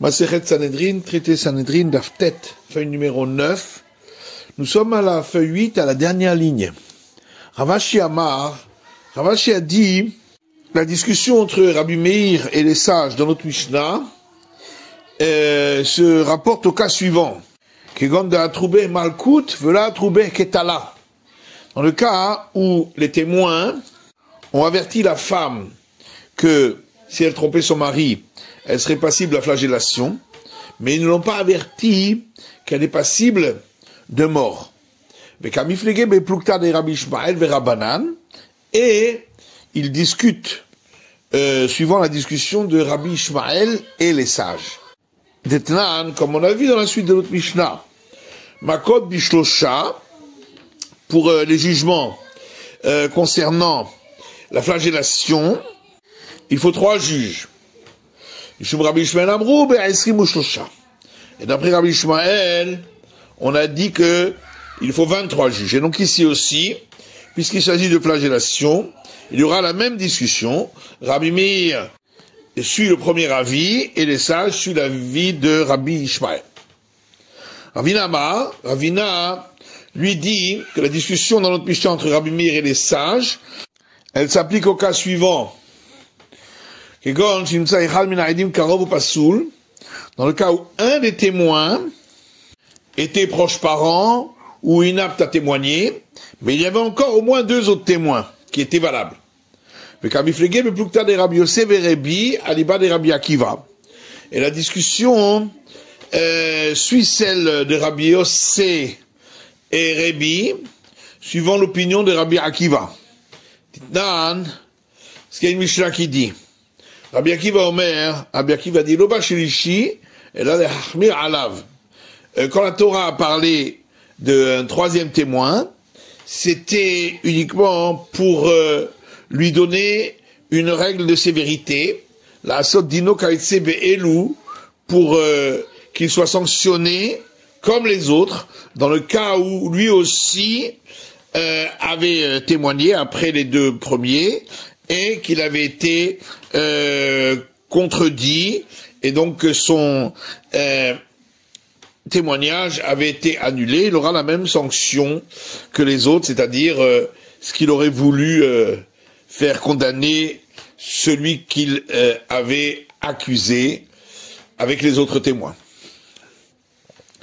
Masechet Sanhedrin, traité Sanhedrin, Daftet, feuille numéro 9. Nous sommes à la feuille 8, à la dernière ligne. Rav Ashi Amar, Rav Ashi a dit, la discussion entre Rabbi Meir et les sages dans notre Mishnah se rapporte au cas suivant. Kegon de Atroubeh Malkout, vela Atroubeh Ketala. Dans le cas où les témoins ont averti la femme que si elle trompait son mari, elle serait passible de la flagellation, mais ils ne l'ont pas averti qu'elle est passible de mort. Et ils discutent suivant la discussion de Rabbi Ishmael et les sages. Detnan, comme on a vu dans la suite de notre Mishnah, Makot Bishlosha, pour les jugements concernant la flagellation, il faut 3 juges. Et d'après Rabbi Ishmael, on a dit que il faut 23 juges. Et donc ici aussi, puisqu'il s'agit de flagellation, il y aura la même discussion. Rabbi Meir suit le premier avis et les sages suivent l'avis de Rabbi Ishmael. Ravina lui dit que la discussion dans notre Mishnah entre Rabbi Meir et les sages, elle s'applique au cas suivant. Dans le cas où un des témoins était proche parent ou inapte à témoigner, mais il y avait encore au moins 2 autres témoins qui étaient valables. Et la discussion suit celle de Rabbi Yossé et Rabbi, suivant l'opinion de Rabbi Akiva. Titnan, ce qu'il y a une Mishnah qui dit, Rabbi Akiva Omer, Rabbi Akiva dit, Loba Shilishi, et là, Hachmir Alav. Quand la Torah a parlé d'un 3e témoin, c'était uniquement pour lui donner une règle de sévérité, la Asot Dino Kaitse Be'elu, pour qu'il soit sanctionné comme les autres, dans le cas où lui aussi avait témoigné après les 2 premiers, et qu'il avait été contredit, et donc son témoignage avait été annulé. Il aura la même sanction que les autres, c'est-à-dire ce qu'il aurait voulu faire condamner celui qu'il avait accusé avec les autres témoins.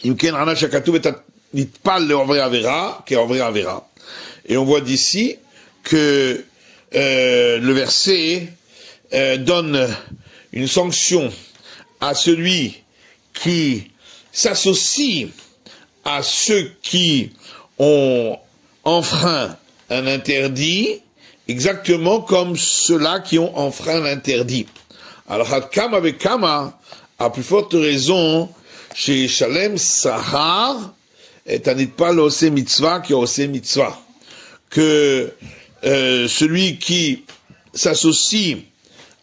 Et on voit d'ici que le verset donne une sanction à celui qui s'associe à ceux qui ont enfreint un interdit, exactement comme ceux-là qui ont enfreint l'interdit. Alors, Hadkam avec Kama, à plus forte raison, chez Shalem Sahar, et Tanitpa l'ose mitzvah qui ose mitzvah, que celui qui s'associe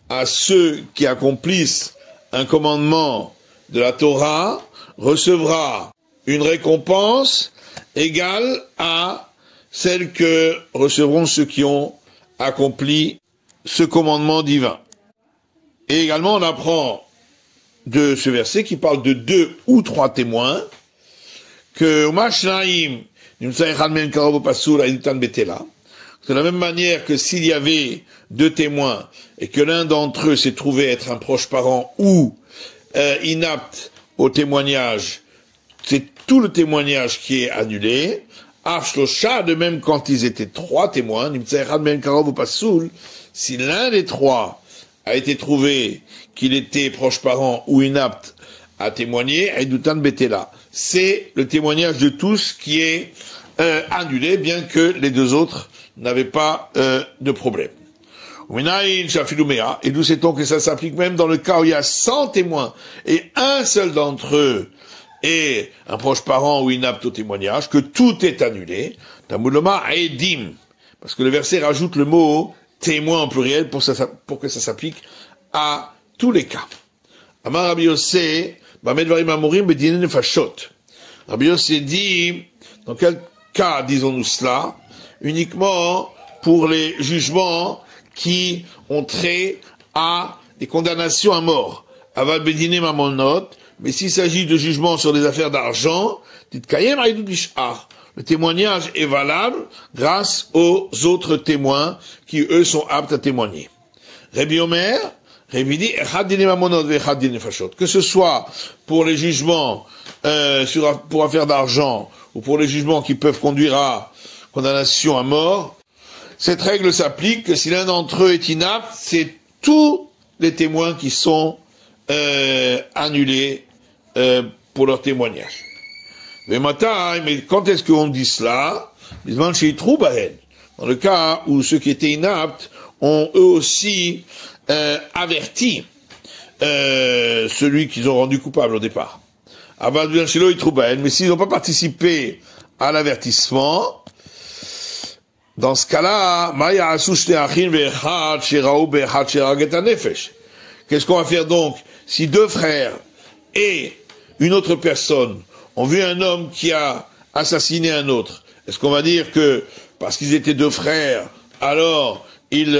à ceux qui accomplissent un commandement de la Torah recevra une récompense égale à celle que recevront ceux qui ont accompli ce commandement divin. Et également on apprend de ce verset qui parle de 2 ou 3 témoins que de la même manière que s'il y avait 2 témoins et que l'un d'entre eux s'est trouvé être un proche parent ou inapte au témoignage, c'est tout le témoignage qui est annulé. Afshlosha, de même quand ils étaient 3 témoins, si l'un des 3 a été trouvé qu'il était proche parent ou inapte à témoigner, c'est le témoignage de tous qui est annulé, bien que les 2 autres n'avaient pas de problème. Et nous sait-on que ça s'applique même dans le cas où il y a 100 témoins et un seul d'entre eux est un proche parent ou inapte au témoignage, que tout est annulé. Parce que le verset rajoute le mot témoin en pluriel pour que ça s'applique à tous les cas. Amar Rabbi Yossé, Rabbi Yossé dit, dans quel cas disons-nous cela? Uniquement pour les jugements qui ont trait à des condamnations à mort. Aval bedine mamonot, mais s'il s'agit de jugement sur des affaires d'argent, titkayem aïdut bishar. Le témoignage est valable grâce aux autres témoins qui, eux, sont aptes à témoigner. Rabbi Omer, Rabbi dit, que ce soit pour les jugements pour affaires d'argent ou pour les jugements qui peuvent conduire à condamnation à mort, cette règle s'applique que si l'un d'entre eux est inapte, c'est tous les témoins qui sont annulés pour leur témoignage. Mais quand est-ce qu'on dit cela? Dans le cas où ceux qui étaient inaptes ont eux aussi averti celui qu'ils ont rendu coupable au départ. Mais s'ils n'ont pas participé à l'avertissement, dans ce cas-là, qu'est-ce qu'on va faire donc si deux frères et une autre personne ont vu un homme qui a assassiné un autre? Est-ce qu'on va dire que parce qu'ils étaient deux frères, alors il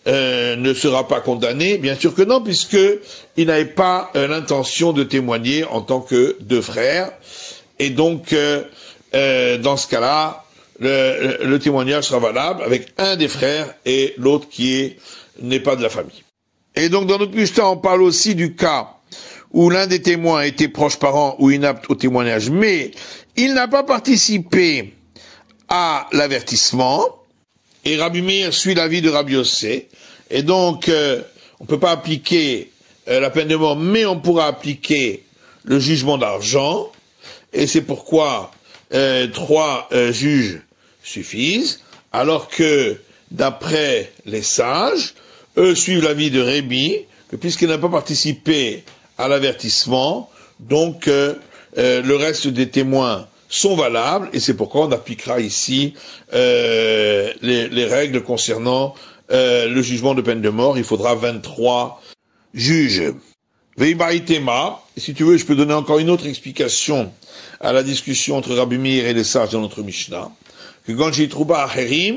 ne sera pas condamné? Bien sûr que non, puisqu'il n'avait pas l'intention de témoigner en tant que deux frères. Et donc, dans ce cas-là, le témoignage sera valable avec un des frères et l'autre qui n'est pas de la famille. Et donc, dans notre Mishnah, on parle aussi du cas où l'un des témoins était proche parent ou inapte au témoignage, mais il n'a pas participé à l'avertissement, et Rabbi Meir suit l'avis de Rabbi Yossé, et donc on ne peut pas appliquer la peine de mort, mais on pourra appliquer le jugement d'argent, et c'est pourquoi 3 juges suffisent, alors que d'après les sages, eux suivent l'avis de Rabbi, que puisqu'il n'a pas participé à l'avertissement, donc le reste des témoins sont valables, et c'est pourquoi on appliquera ici les règles concernant le jugement de peine de mort. Il faudra 23 juges. Veibaïtema, et si tu veux, je peux donner encore une autre explication à la discussion entre Rabbi Meir et les sages dans notre Mishnah, que Ganji Trouba Acherim,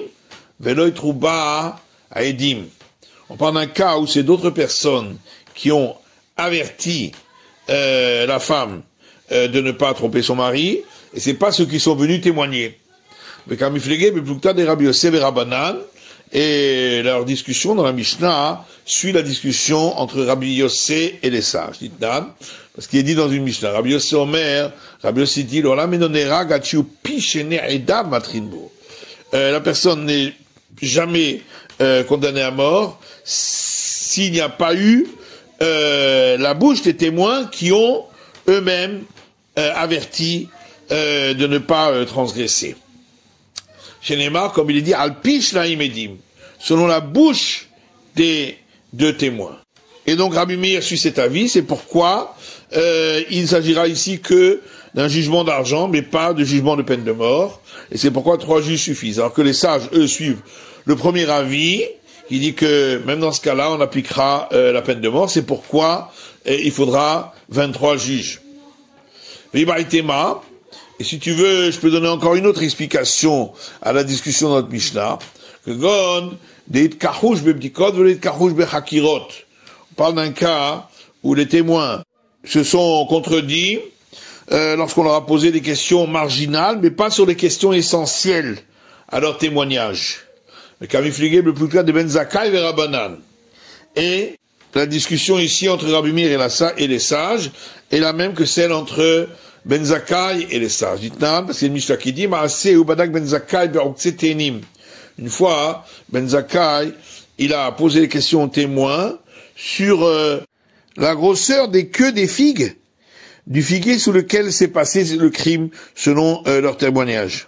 Veloy Trouba Aedim. On parle d'un cas où c'est d'autres personnes qui ont averti la femme de ne pas tromper son mari, et c'est pas ceux qui sont venus témoigner. Et leur discussion dans la Mishnah suit la discussion entre Rabbi Yossé et les sages. Parce qu'il est dit dans une Mishnah, Rabbi Yossé Omer, Rabbi Yossé dit, la personne n'est jamais condamnée à mort s'il n'y a pas eu la bouche des témoins qui ont eux-mêmes averti de ne pas transgresser. Chez Neymar, comme il est dit, Alpish la imedim, selon la bouche des deux témoins. Et donc Rabbi Meir suit cet avis, c'est pourquoi il s'agira ici que d'un jugement d'argent, mais pas de jugement de peine de mort, et c'est pourquoi 3 juges suffisent. Alors que les sages, eux, suivent le premier avis, qui dit que même dans ce cas-là, on appliquera la peine de mort, c'est pourquoi il faudra 23 juges. Vibaïtema, et si tu veux, je peux donner encore une autre explication à la discussion de notre Mishnah, que Gon, Deit Karouj Bebdikot, Deit Karouj Bechakirot. On parle d'un cas où les témoins se sont contredits lorsqu'on leur a posé des questions marginales, mais pas sur les questions essentielles à leur témoignage. Le Kamifligé, le plus clair de Ben Zakkai et Rabbanan. Et la discussion ici entre Rabbi Meir et les sages est la même que celle entre Ben Zakkai et les sages. Dites-nous, parce qu'il y a une Mishnah qui dit, Maaseh ou Badak Ben Zakkai be'oktseh tenim. Une fois, Ben Zakkai, il a posé des questions aux témoins sur la grosseur des queues des figues, du figuier sous lequel s'est passé le crime, selon leur témoignage.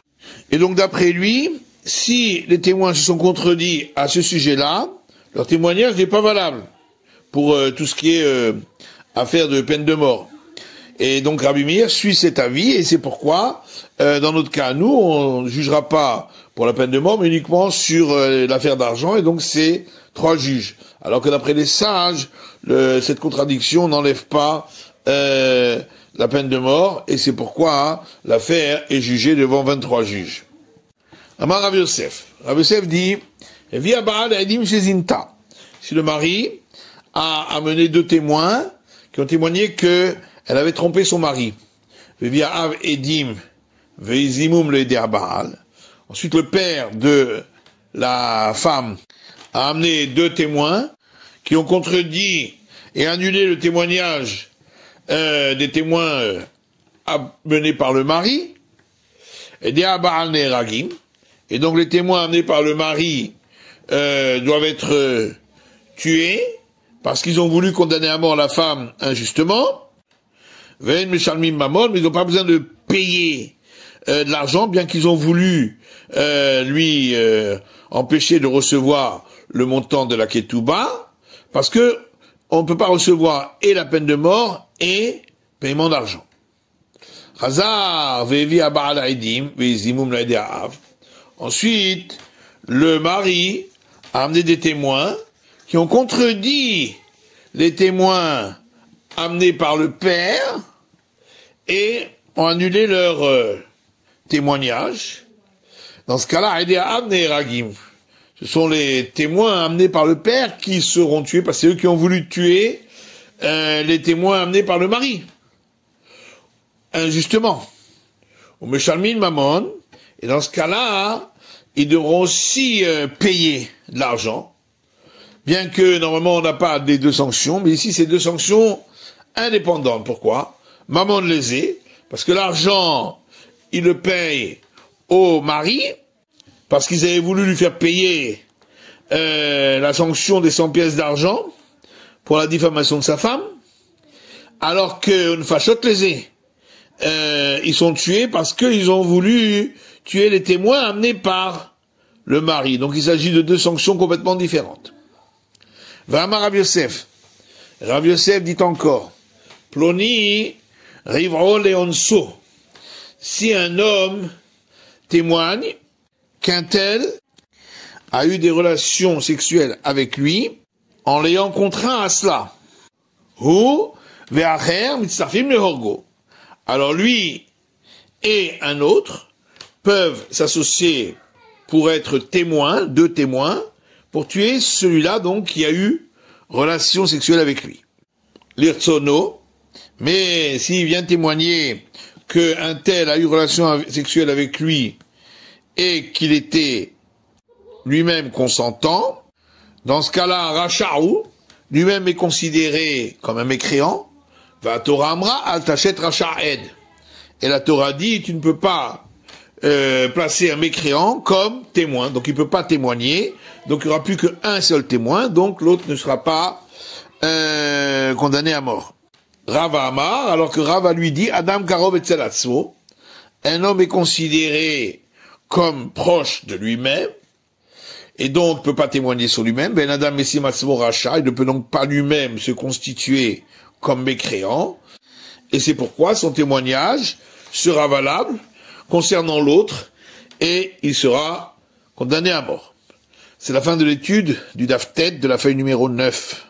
Et donc, d'après lui, si les témoins se sont contredits à ce sujet-là, leur témoignage n'est pas valable pour tout ce qui est affaire de peine de mort. Et donc Rabbi Meir suit cet avis, et c'est pourquoi, dans notre cas, nous, on ne jugera pas pour la peine de mort, mais uniquement sur l'affaire d'argent, et donc c'est 3 juges. Alors que d'après les sages, cette contradiction n'enlève pas la peine de mort, et c'est pourquoi l'affaire est jugée devant 23 juges. Amar Rav Yosef. Rav Yosef dit, si le mari a amené 2 témoins, qui ont témoigné qu'elle avait trompé son mari. Veviav Edim, Veizimum le Baal. Ensuite, le père de la femme a amené 2 témoins qui ont contredit et annulé le témoignage des témoins amenés par le mari. Et Baal Neragim. Et donc les témoins amenés par le mari doivent être tués parce qu'ils ont voulu condamner à mort la femme injustement. Vein Meshalmim Mamon, mais ils n'ont pas besoin de payer de l'argent, bien qu'ils ont voulu lui empêcher de recevoir le montant de la ketouba, parce que on ne peut pas recevoir et la peine de mort et paiement d'argent. Ensuite, le mari a amené des témoins qui ont contredit les témoins amenés par le père et ont annulé leur témoignage. Dans ce cas-là, ce sont les témoins amenés par le père qui seront tués, parce que c'est eux qui ont voulu tuer les témoins amenés par le mari. Injustement. Ou Meshalmin Mamon, et dans ce cas-là, ils devront aussi payer de l'argent, bien que normalement on n'a pas les 2 sanctions, mais ici c'est 2 sanctions indépendantes. Pourquoi? Mamon lésé, parce que l'argent, il le paye au mari, parce qu'ils avaient voulu lui faire payer la sanction des 100 pièces d'argent pour la diffamation de sa femme, alors que une fachot lésé, ils sont tués parce qu'ils ont voulu tuer les témoins amenés par le mari. Donc il s'agit de 2 sanctions complètement différentes. Vama Rav Yosef. Rav Yosef dit encore, Ploni Rivro Leonso. Si un homme témoigne qu'un tel a eu des relations sexuelles avec lui, en l'ayant contraint à cela, ou ve'acher mitzarfim lehorgo. Alors lui et un autre peuvent s'associer pour être témoins, 2 témoins, pour tuer celui-là donc qui a eu relation sexuelle avec lui. L'irtsono, mais s'il vient témoigner qu'un tel a eu relation sexuelle avec lui et qu'il était lui-même consentant, dans ce cas-là, Racha'ou, lui-même est considéré comme un mécréant, va Torah Amra al tachet Racha'ed. Et la Torah dit, tu ne peux pas placer un mécréant comme témoin, donc il ne peut pas témoigner, donc il n'y aura plus qu'un seul témoin, donc l'autre ne sera pas condamné à mort. Rava Amar, alors que Rava lui dit, Adam Karov et Tzelatzmo, un homme est considéré comme proche de lui-même, et donc ne peut pas témoigner sur lui-même, Ben Adam Messimatzmo Racha, il ne peut donc pas lui-même se constituer comme mécréant, et c'est pourquoi son témoignage sera valable concernant l'autre, et il sera condamné à mort. C'est la fin de l'étude du Daf Tet de la feuille numéro 9.